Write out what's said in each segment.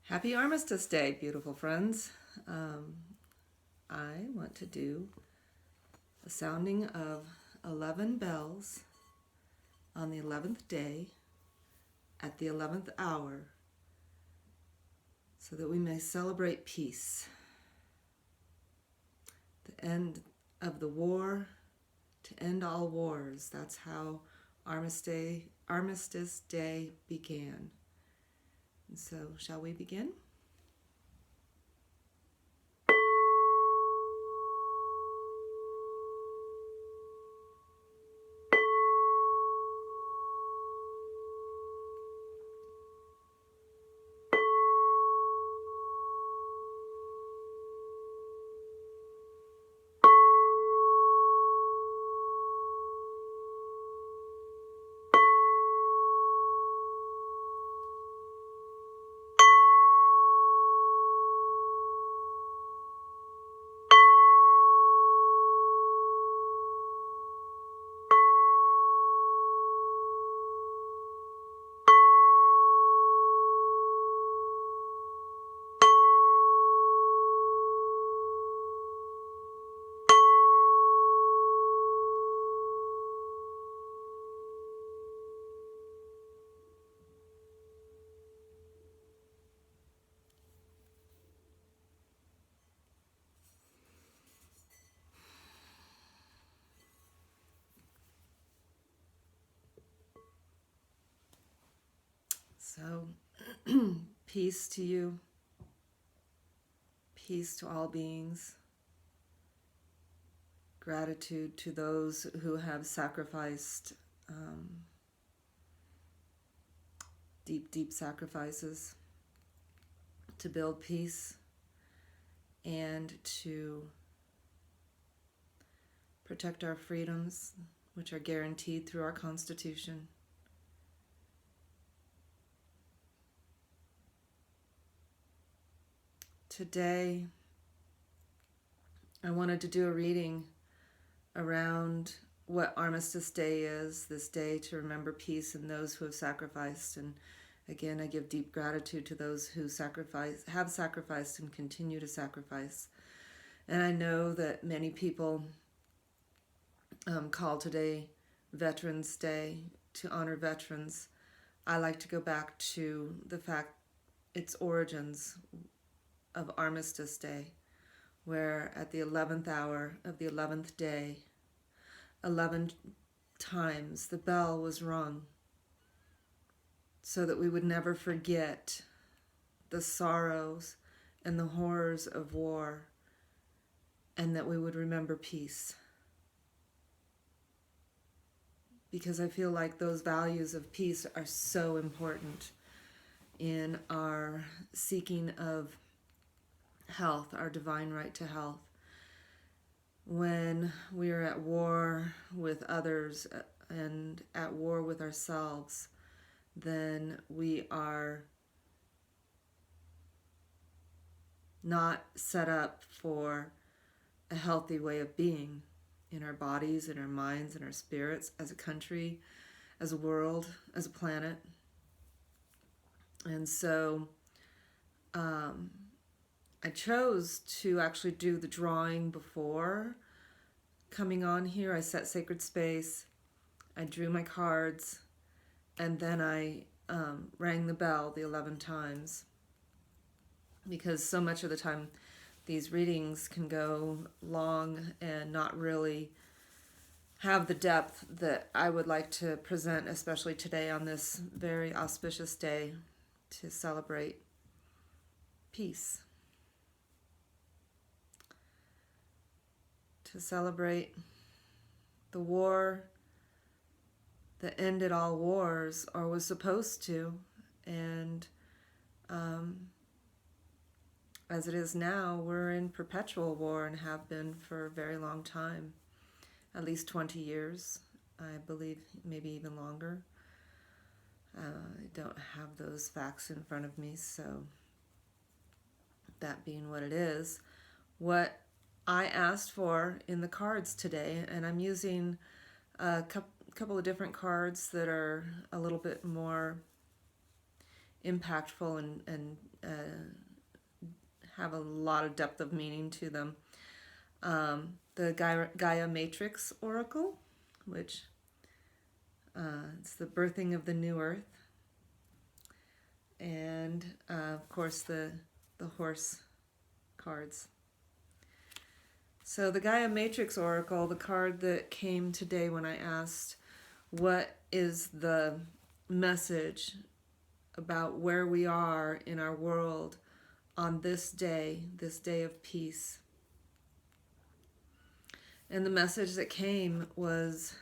Happy Armistice Day, beautiful friends. I want to do a sounding of 11 bells on the 11th day at the 11th hour so that we may celebrate peace, the end of the war, to end all wars. That's how Armistice Day began. And so, shall we begin? So, peace to you, peace to all beings, gratitude to those who have sacrificed deep, deep sacrifices to build peace and to protect our freedoms, which are guaranteed through our Constitution. Today, I wanted to do a reading around what Armistice Day is, this day to remember peace and those who have sacrificed. And again, I give deep gratitude to those who have sacrificed and continue to sacrifice. And I know that many people call today Veterans Day to honor veterans. I like to go back to the fact its origins of Armistice Day, where at the 11th hour of the 11th day, 11 times the bell was rung so that we would never forget the sorrows and the horrors of war, and that we would remember peace. Because I feel like those values of peace are so important in our seeking of health, our divine right to health. When we are at war with others and at war with ourselves, then we are not set up for a healthy way of being in our bodies, in our minds, in our spirits, as a country, as a world, as a planet. And so I chose to actually do the drawing before coming on here. I set sacred space, I drew my cards, and then I rang the bell the 11 times. Because so much of the time these readings can go long and not really have the depth that I would like to present, especially today on this very auspicious day to celebrate peace. To celebrate the war that ended all wars, or was supposed to, and as it is now, we're in perpetual war and have been for a very long time, at least 20 years, I believe, maybe even longer. I don't have those facts in front of me, so that being what it is, what I asked for in the cards today, and I'm using a couple of different cards that are a little bit more impactful and have a lot of depth of meaning to them. The Gaia Matrix Oracle, which it's the birthing of the new earth, and of course the horse cards. So the Gaia Matrix Oracle, the card that came today when I asked what is the message about where we are in our world on this day of peace. And the message that came was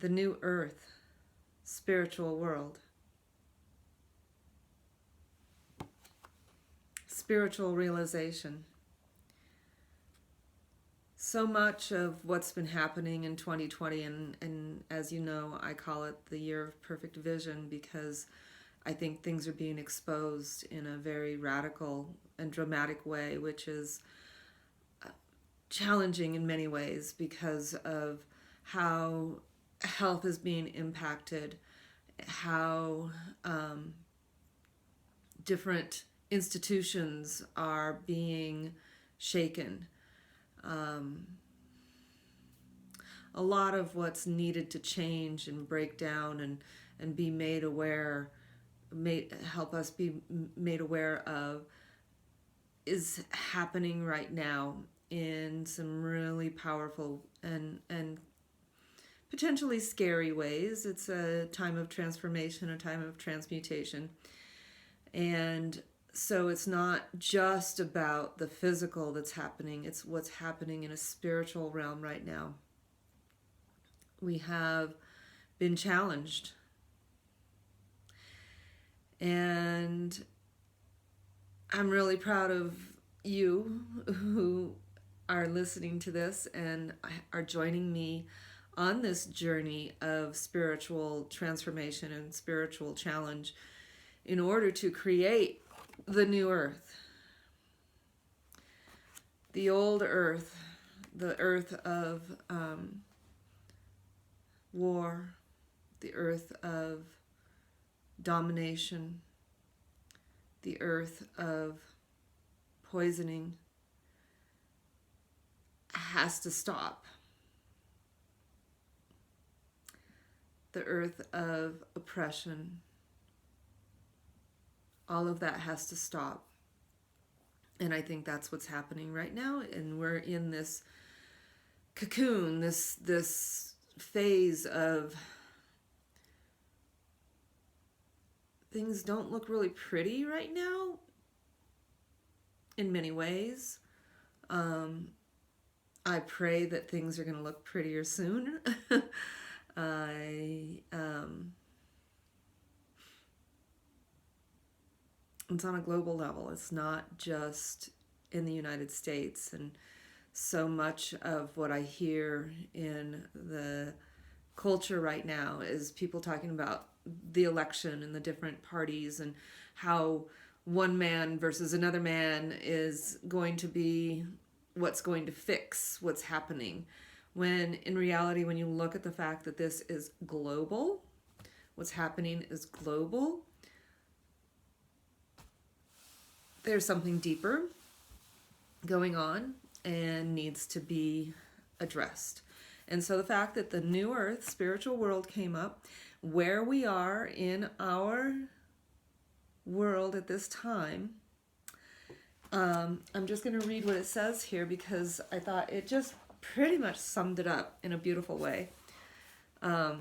the new earth, spiritual world. Spiritual realization. So much of what's been happening in 2020, and as you know, I call it the year of perfect vision because I think things are being exposed in a very radical and dramatic way, which is challenging in many ways because of how health is being impacted, how different institutions are being shaken. A lot of what's needed to change and break down and be made aware, help us be made aware of, is happening right now in some really powerful and potentially scary ways. It's a time of transformation, a time of transmutation. And so it's not just about the physical that's happening, it's what's happening in a spiritual realm right now. We have been challenged. And I'm really proud of you who are listening to this and are joining me on this journey of spiritual transformation and spiritual challenge in order to create the new earth. The old earth, the earth of war, the earth of domination, the earth of poisoning, has to stop. The earth of oppression, all of that has to stop. And I think that's what's happening right now. And we're in this cocoon, this phase of things don't look really pretty right now in many ways. I pray that things are going to look prettier soon. It's on a global level. It's not just in the United States. And so much of what I hear in the culture right now is people talking about the election and the different parties and how one man versus another man is going to be what's going to fix what's happening. When in reality, when you look at the fact that this is global, what's happening is global, there's something deeper going on and needs to be addressed. And so the fact that the new earth, spiritual world came up, where we are in our world at this time, I'm just going to read what it says here because I thought it just pretty much summed it up in a beautiful way. It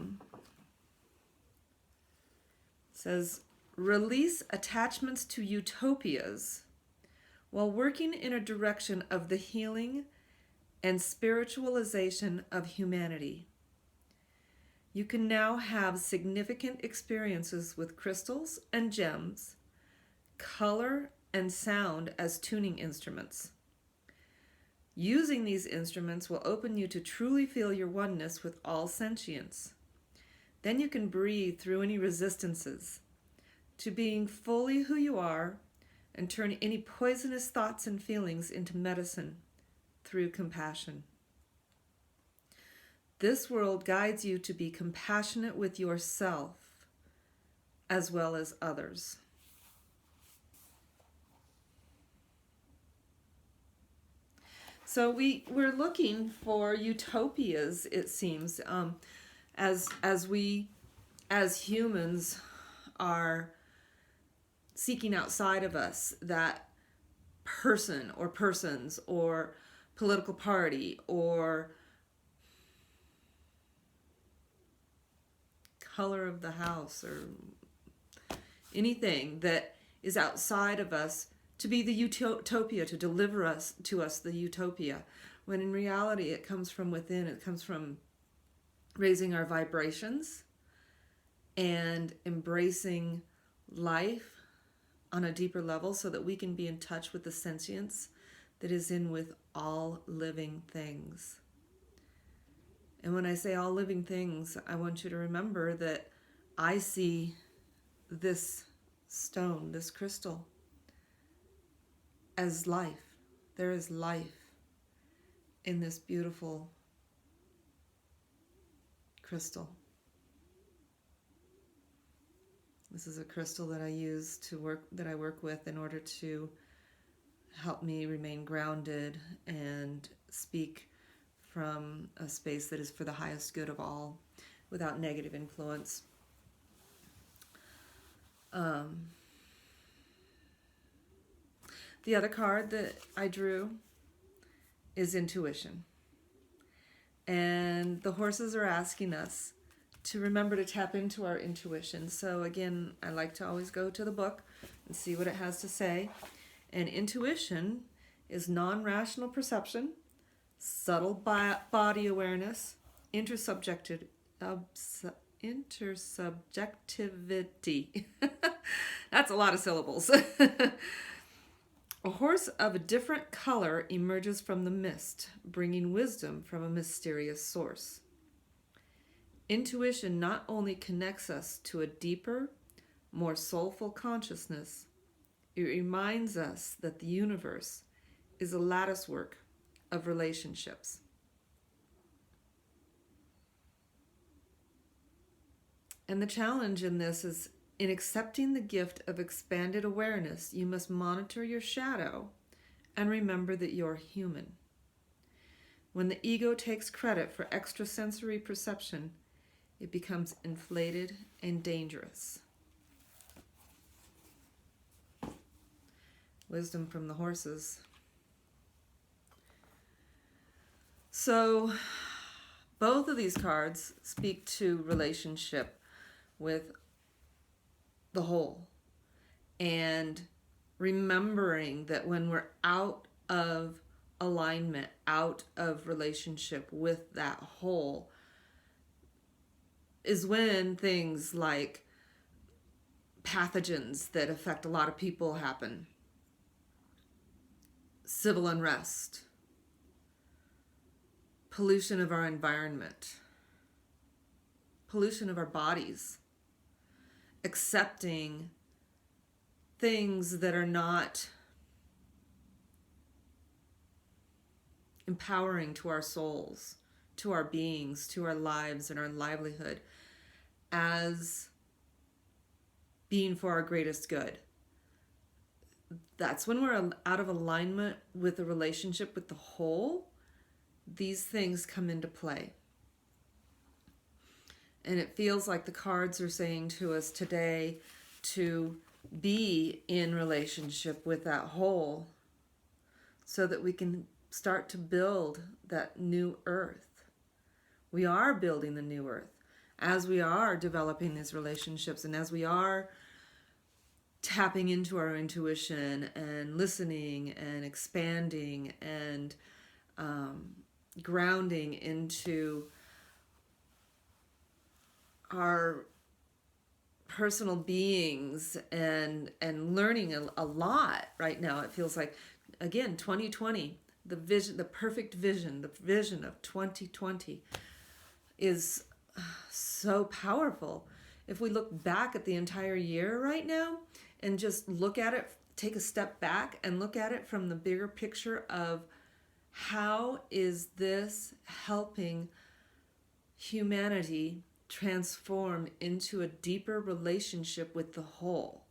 says, release attachments to utopias while working in a direction of the healing and spiritualization of humanity. You can now have significant experiences with crystals and gems, color and sound as tuning instruments. Using these instruments will open you to truly feel your oneness with all sentience. Then you can breathe through any resistances to being fully who you are and turn any poisonous thoughts and feelings into medicine through compassion. This world guides you to be compassionate with yourself as well as others. So we're looking for utopias, it seems, as we as humans are seeking outside of us that person or persons or political party or color of the house or anything that is outside of us to be the utopia, to deliver us to us the utopia, when in reality it comes from within. It comes from raising our vibrations and embracing life on a deeper level so that we can be in touch with the sentience that is in with all living things. And when I say all living things, I want you to remember that I see this stone, this crystal, as life. There is life in this beautiful crystal. This is a crystal that I work with in order to help me remain grounded and speak from a space that is for the highest good of all, without negative influence. The other card that I drew is intuition. And the horses are asking us to remember to tap into our intuition. So again, I like to always go to the book and see what it has to say. And intuition is non-rational perception, subtle body awareness, intersubjectivity. That's a lot of syllables. A horse of a different color emerges from the mist, bringing wisdom from a mysterious source. Intuition not only connects us to a deeper, more soulful consciousness, it reminds us that the universe is a latticework of relationships. And the challenge in this is, in accepting the gift of expanded awareness, you must monitor your shadow and remember that you're human. When the ego takes credit for extrasensory perception, it becomes inflated and dangerous. Wisdom from the horses. So, both of these cards speak to relationship with the whole, and remembering that when we're out of alignment, out of relationship with that whole, is when things like pathogens that affect a lot of people happen. Civil unrest, pollution of our environment, pollution of our bodies, accepting things that are not empowering to our souls, to our beings, to our lives and our livelihood as being for our greatest good. That's when we're out of alignment with the relationship with the whole. These things come into play. And it feels like the cards are saying to us today to be in relationship with that whole so that we can start to build that new earth. We are building the new earth as we are developing these relationships and as we are tapping into our intuition and listening and expanding and grounding into our personal beings and learning a lot right now. It feels like, again, 2020, the vision, the perfect vision, the vision of 2020 is so powerful. If we look back at the entire year right now and just look at it, take a step back and look at it from the bigger picture of how is this helping humanity transform into a deeper relationship with the whole.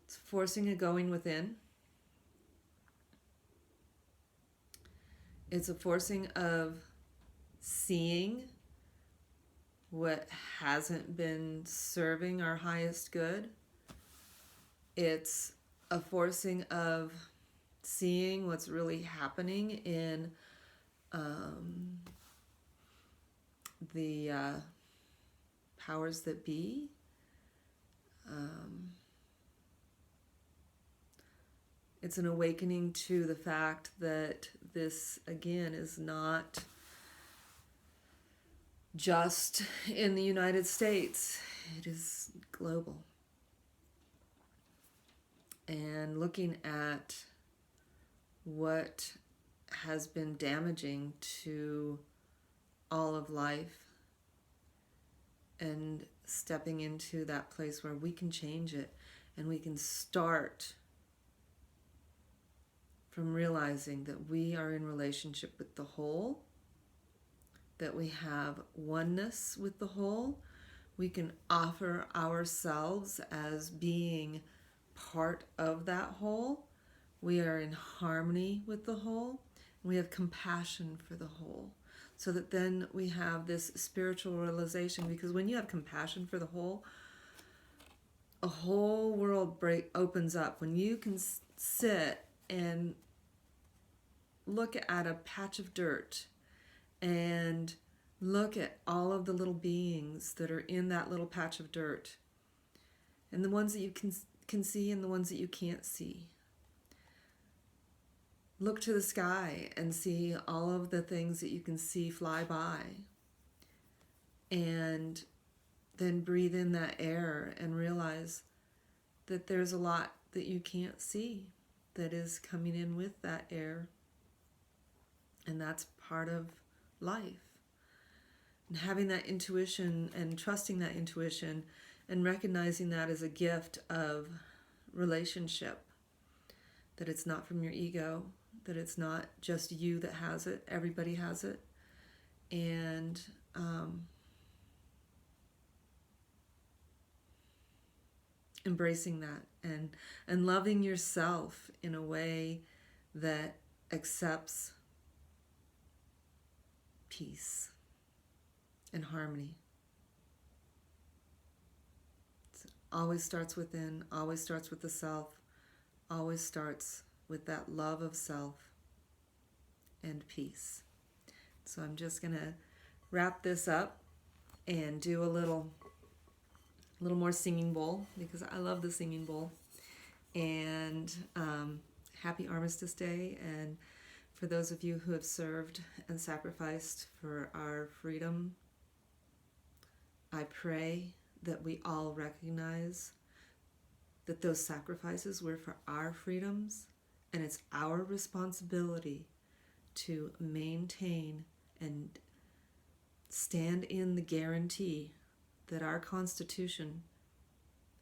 It's forcing a going within. It's a forcing of seeing what hasn't been serving our highest good. It's a forcing of seeing what's really happening in the powers that be. It's an awakening to the fact that this, again, is not just in the United States. It is global. And looking at what has been damaging to all of life and stepping into that place where we can change it and we can start from realizing that we are in relationship with the whole, that we have oneness with the whole. We can offer ourselves as being part of that whole. We are in harmony with the whole. We have compassion for the whole. So that then we have this spiritual realization, because when you have compassion for the whole, a whole world opens up. When you can sit and look at a patch of dirt and look at all of the little beings that are in that little patch of dirt, and the ones that you can see and the ones that you can't see. Look to the sky and see all of the things that you can see fly by, and then breathe in that air and realize that there's a lot that you can't see that is coming in with that air, and that's part of life. And having that intuition and trusting that intuition and recognizing that as a gift of relationship, that it's not from your ego, that it's not just you that has it, everybody has it. And embracing that and loving yourself in a way that accepts peace and harmony. It always starts within, always starts with the self, always starts with that love of self and peace. So I'm just going to wrap this up and do a little more singing bowl, because I love the singing bowl. And happy Armistice Day. And for those of you who have served and sacrificed for our freedom, I pray that we all recognize that those sacrifices were for our freedoms, and it's our responsibility to maintain and stand in the guarantee that our Constitution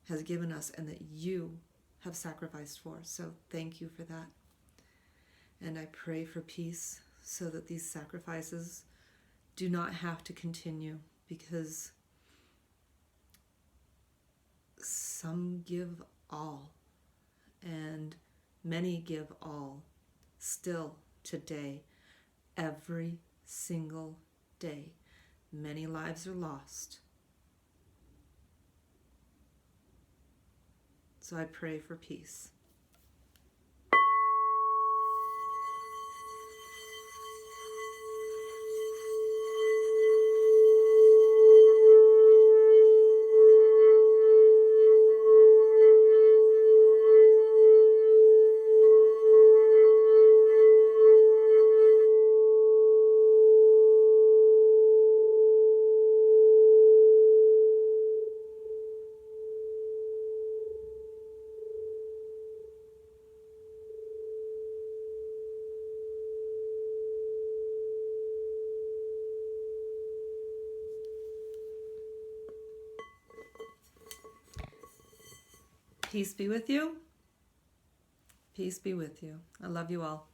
has given us and that you have sacrificed for. So thank you for that. And I pray for peace so that these sacrifices do not have to continue, because some give all and many give all still today, every single day. Many lives are lost. So I pray for peace. Peace be with you. Peace be with you. I love you all.